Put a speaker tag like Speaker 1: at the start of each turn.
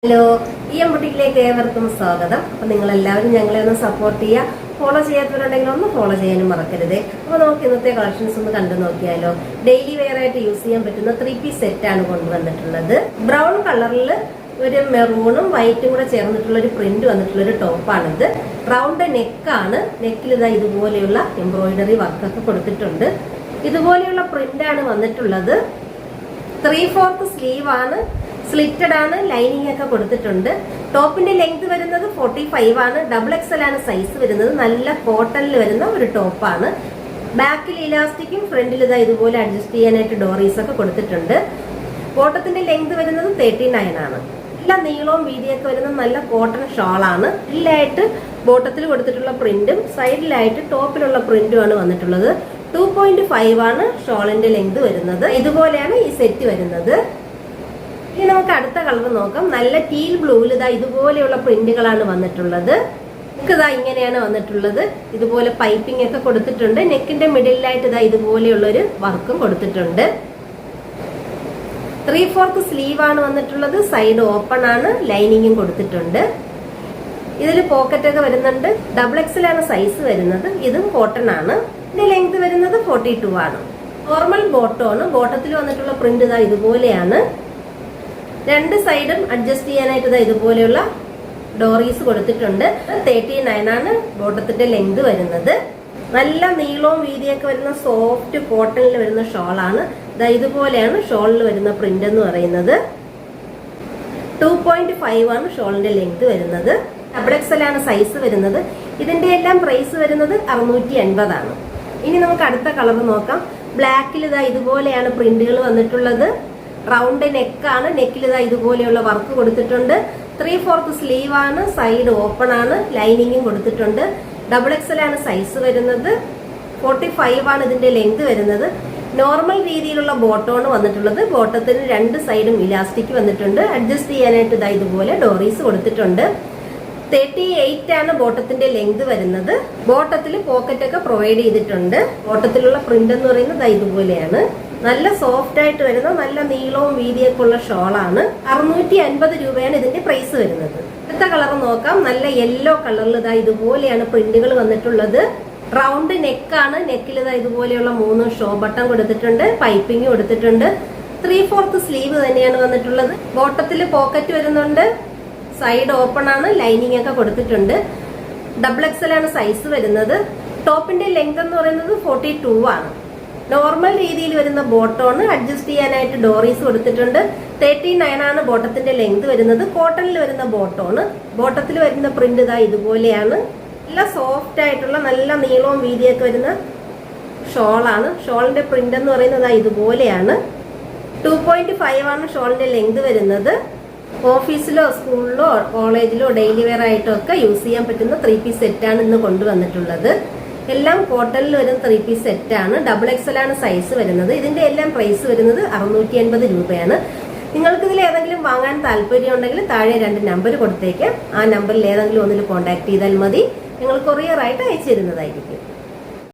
Speaker 1: Hello, ഈ ബുട്ടിക്കിലേക്ക് ഏവർക്കും സ്വാഗതം. അപ്പൊ നിങ്ങൾ എല്ലാവരും ഞങ്ങളെ ഒന്ന് സപ്പോർട്ട് ചെയ്യുക. ഫോളോ ചെയ്യാത്തവരുണ്ടെങ്കിൽ ഒന്ന് ഫോളോ ചെയ്യാനും മറക്കരുത്. അപ്പൊ നമുക്ക് ഇന്നത്തെ കളക്ഷൻസ് ഒന്ന് കണ്ടു നോക്കിയാലോ. ഡെയിലി വെയർ ആയിട്ട് യൂസ് ചെയ്യാൻ പറ്റുന്ന 3 പീസ് സെറ്റ് ആണ് കൊണ്ടുവന്നിട്ടുള്ളത്. ബ്രൗൺ കളറിൽ ഒരു മെറൂണും വൈറ്റും കൂടെ ചേർന്നിട്ടുള്ള ഒരു പ്രിന്റ് വന്നിട്ടുള്ള ഒരു ടോപ്പാണിത്. റൗണ്ട് നെക്കാണ്. നെക്കിൽ ഇതാ ഇതുപോലെയുള്ള എംബ്രോയിഡറി വർക്കൊക്കെ കൊടുത്തിട്ടുണ്ട്. ഇതുപോലെയുള്ള പ്രിന്റ് ആണ് വന്നിട്ടുള്ളത്. 3/4 സ്ലീവ് ആണ്. സ്ലിറ്റഡ് ആണ്. ലൈനിങ് ഒക്കെ കൊടുത്തിട്ടുണ്ട്. ടോപ്പിന്റെ ലെങ്ത് വരുന്നത് 45 ആണ്. XXL ആണ് സൈസ് വരുന്നത്. നല്ല കോട്ടണിൽ വരുന്ന ഒരു ടോപ്പാണ്. ബാക്കിൽ ഇലാസ്റ്റിക്കും ഫ്രണ്ടിൽ ഇതാ ഇതുപോലെ അഡ്ജസ്റ്റ് ചെയ്യാനായിട്ട് ഡോറീസ് ഒക്കെ കൊടുത്തിട്ടുണ്ട്. ബോട്ടത്തിന്റെ ലെങ്ത് വരുന്നത് 39 ആണ്. എല്ലാ നീളവും വീതിയൊക്കെ വരുന്ന നല്ല കോട്ടൺ ഷാളാണ്. ഇതിലായിട്ട് ബോട്ടത്തിൽ കൊടുത്തിട്ടുള്ള പ്രിന്റും സൈഡിലായിട്ട് ടോപ്പിലുള്ള പ്രിന്റും ആണ് വന്നിട്ടുള്ളത്. 2.5 ആണ് ഷോളിന്റെ ലെങ്ത് വരുന്നത്. ഇതുപോലെയാണ് ഈ സെറ്റ് വരുന്നത്. ഇനി നമുക്ക് അടുത്ത കളർ നോക്കാം. നല്ല ടീൽ ബ്ലൂവിൽ ഇതാ ഇതുപോലെയുള്ള പ്രിന്റുകളാണ് വന്നിട്ടുള്ളത്. ഇതാ ഇങ്ങനെയാണ് വന്നിട്ടുള്ളത്. ഇതുപോലെ പൈപ്പിംഗ് ഒക്കെ കൊടുത്തിട്ടുണ്ട്. നെക്കിന്റെ മിഡിലായിട്ട് ഇതാ ഇതുപോലെയുള്ള ഒരു വർക്കും കൊടുത്തിട്ടുണ്ട്. 3/4 സ്ലീവ് ആണ് വന്നിട്ടുള്ളത്. സൈഡ് ഓപ്പൺ ആണ്. ലൈനിങ്ങും കൊടുത്തിട്ടുണ്ട്. ഇതിൽ പോക്കറ്റ് ഒക്കെ വരുന്നുണ്ട്. XXL ആണ് സൈസ് വരുന്നത്. ഇതും കോട്ടൺ ആണ്. ഇതിന്റെ ലെങ്ത് വരുന്നത് 42 ആണ്. നോർമൽ ബോട്ടമാണ്. ബോട്ടത്തിൽ വന്നിട്ടുള്ള പ്രിന്റ് ഇതാ ഇതുപോലെയാണ്. രണ്ട് സൈഡും അഡ്ജസ്റ്റ് ചെയ്യാനായിട്ട് ഇതാ ഇതുപോലെയുള്ള ഡോറീസ് കൊടുത്തിട്ടുണ്ട്. 39 ആണ് ബോട്ടത്തിന്റെ ലെങ്ത് വരുന്നത്. നല്ല നീളവും വീതിയൊക്കെ വരുന്ന സോഫ്റ്റ് കോട്ടണിൽ വരുന്ന ഷോളാണ്. ഇതാ ഇതുപോലെയാണ് ഷോളിൽ വരുന്ന പ്രിന്റ് എന്ന് പറയുന്നത്. 2.5 ആണ് ഷോളിന്റെ ലെങ്ത് വരുന്നത്. XXL ആണ് സൈസ് വരുന്നത്. ഇതിന്റെ എല്ലാം പ്രൈസ് വരുന്നത് 680 ആണ്. ഇനി നമുക്ക് അടുത്ത കളർ നോക്കാം. ബ്ലാക്കിൽ ഇതാ ഇതുപോലെയാണ് പ്രിന്റുകൾ വന്നിട്ടുള്ളത്. റൗണ്ട് നെക്കാണ്. നെക്കിൽ ഇതാ ഇതുപോലെയുള്ള വർക്ക് കൊടുത്തിട്ടുണ്ട്. 3/4 സ്ലീവ് ആണ്. സൈഡ് ഓപ്പൺ ആണ്. ലൈനിങ്ങും കൊടുത്തിട്ടുണ്ട്. XXL ആണ് സൈസ് വരുന്നത്. 45 ആണ് ഇതിന്റെ ലെങ്ത് വരുന്നത്. നോർമൽ രീതിയിലുള്ള ബോട്ടമാണ് വന്നിട്ടുള്ളത്. ബോട്ടത്തിന് രണ്ട് സൈഡും ഇലാസ്റ്റിക് വന്നിട്ടുണ്ട്. അഡ്ജസ്റ്റ് ചെയ്യാനായിട്ട് ഇതാ ഇതുപോലെ ഡോറീസ് കൊടുത്തിട്ടുണ്ട്. 38 ആണ് ബോട്ടത്തിന്റെ ലെങ്ത് വരുന്നത്. ബോട്ടത്തിൽ പോക്കറ്റ് ഒക്കെ പ്രൊവൈഡ് ചെയ്തിട്ടുണ്ട്. ബോട്ടത്തിലുള്ള പ്രിന്റ് എന്ന് പറയുന്നത് ഇതുപോലെയാണ്. നല്ല സോഫ്റ്റ് ആയിട്ട് വരുന്ന നല്ല നീളവും വീതിയൊക്കെ ഉള്ള ഷോളാണ്. 650 രൂപയാണ് ഇതിന്റെ പ്രൈസ് വരുന്നത്. അടുത്ത കളർ നോക്കാം. നല്ല യെല്ലോ കളറിൽ ഇതാ ഇതുപോലെയാണ് പ്രിന്റുകൾ വന്നിട്ടുള്ളത്. റൗണ്ട് നെക്കാണ്. നെക്കിൽ ഇതാ ഇതുപോലെയുള്ള 3 ഷോ ബട്ടൺ കൊടുത്തിട്ടുണ്ട്. പൈപ്പിംഗ് കൊടുത്തിട്ടുണ്ട്. 3/4 സ്ലീവ് തന്നെയാണ് വന്നിട്ടുള്ളത്. ബോട്ടത്തിൽ പോക്കറ്റ് വരുന്നുണ്ട്. സൈഡ് ഓപ്പൺ ആണ്. ലൈനിങ് ഒക്കെ കൊടുത്തിട്ടുണ്ട്. XXL ആണ് സൈസ് വരുന്നത്. ടോപ്പിന്റെ ലെങ്ത് എന്ന് പറയുന്നത് 42 ആണ്. നോർമൽ രീതിയിൽ വരുന്ന ബോട്ടമാണ്. അഡ്ജസ്റ്റ് ചെയ്യാനായിട്ട് ഡോറീസ് കൊടുത്തിട്ടുണ്ട്. 39 ആണ് ബോട്ടത്തിന്റെ ലെങ്ത് വരുന്നത്. കോട്ടണിൽ വരുന്ന ബോട്ടമാണ്. ബോട്ടത്തിൽ വരുന്ന പ്രിന്റ് ഇതാ ഇതുപോലെയാണ്. നല്ല സോഫ്റ്റ് ആയിട്ടുള്ള നല്ല നീളവും വീതിയൊക്കെ വരുന്ന ഷോളാണ്. ഷോളിന്റെ പ്രിന്റ് എന്ന് പറയുന്നത് ഇതുപോലെയാണ്. 2.5 ആണ് ഷോളിന്റെ ലെങ്ത് വരുന്നത്. ഓഫീസിലോ സ്കൂളിലോ കോളേജിലോ ഡെയിലി വെയർ ആയിട്ടോ ഒക്കെ യൂസ് ചെയ്യാൻ പറ്റുന്ന 3 പീസ് സെറ്റ് ആണ് ഇന്ന് കൊണ്ടുവന്നിട്ടുള്ളത്. എല്ലാം കോട്ടണിൽ വരുന്ന 3 പീസ് സെറ്റ് ആണ്. XXL ആണ് സൈസ് വരുന്നത്. ഇതിന്റെ എല്ലാം പ്രൈസ് വരുന്നത് 680 രൂപയാണ്. നിങ്ങൾക്ക് ഇതിൽ ഏതെങ്കിലും വാങ്ങാൻ താല്പര്യം ഉണ്ടെങ്കിൽ താഴെ 2 നമ്പർ കൊടുത്തേക്കാം. ആ നമ്പറിൽ ഏതെങ്കിലും ഒന്നിൽ കോൺടാക്ട് ചെയ്താൽ മതി. ഞങ്ങൾ കൊറിയർ ആയിട്ട് അയച്ചു തരുന്നതായിരിക്കും.